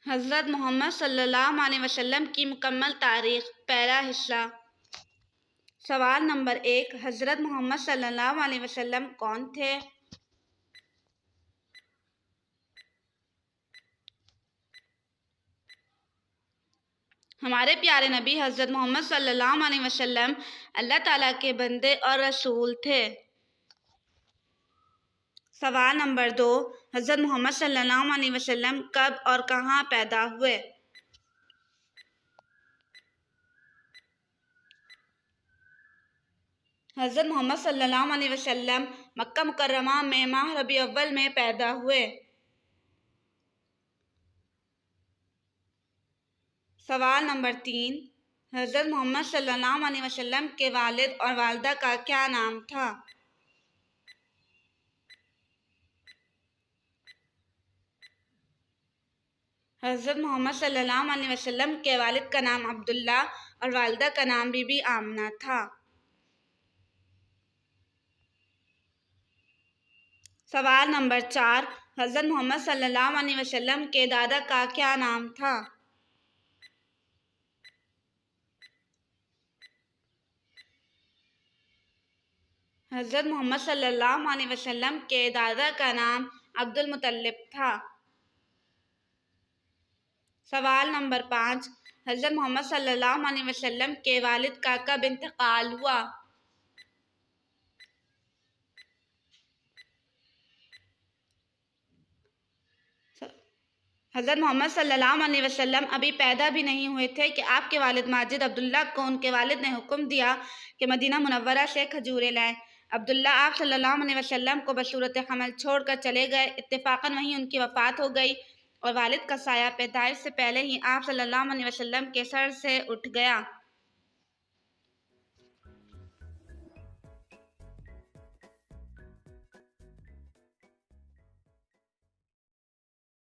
حضرت محمد صلی اللہ علیہ وسلم کی مکمل تاریخ۔ پہلا حصہ۔ سوال نمبر 1، حضرت محمد صلی اللہ علیہ وسلم کون تھے؟ ہمارے پیارے نبی حضرت محمد صلی اللہ علیہ وسلم اللہ تعالیٰ کے بندے اور رسول تھے۔ سوال نمبر 2، حضرت محمد صلی اللہ علیہ وسلم کب اور کہاں پیدا ہوئے؟ حضرت محمد صلی اللہ علیہ وسلم مکہ مکرمہ میں ماہ ربیع الاول میں پیدا ہوئے۔ سوال نمبر 3، حضرت محمد صلی اللہ علیہ وسلم کے والد اور والدہ کا کیا نام تھا؟ حضرت محمد صلی اللہ علیہ وسلم کے والد کا نام عبداللہ اور والدہ کا نام بی بی آمنہ تھا۔ سوال نمبر 4، حضرت محمد صلی اللہ علیہ وسلم کے دادا کا کیا نام تھا؟ حضرت محمد صلی اللہ علیہ وسلم کے دادا کا نام عبد المطلب تھا۔ سوال نمبر 5، حضرت محمد صلی اللہ علیہ وسلم کے والد کا کب انتقال ہوا؟ حضرت محمد صلی اللہ علیہ وسلم ابھی پیدا بھی نہیں ہوئے تھے کہ آپ کے والد ماجد عبداللہ کو ان کے والد نے حکم دیا کہ مدینہ منورہ سے کھجوریں لائیں۔ عبداللہ آپ صلی اللہ علیہ وسلم کو بصورت حمل چھوڑ کر چلے گئے۔ اتفاقاً وہیں ان کی وفات ہو گئی اور والد کا سایہ پیدائش سے پہلے ہی آپ صلی اللہ علیہ وسلم کے سر سے اٹھ گیا۔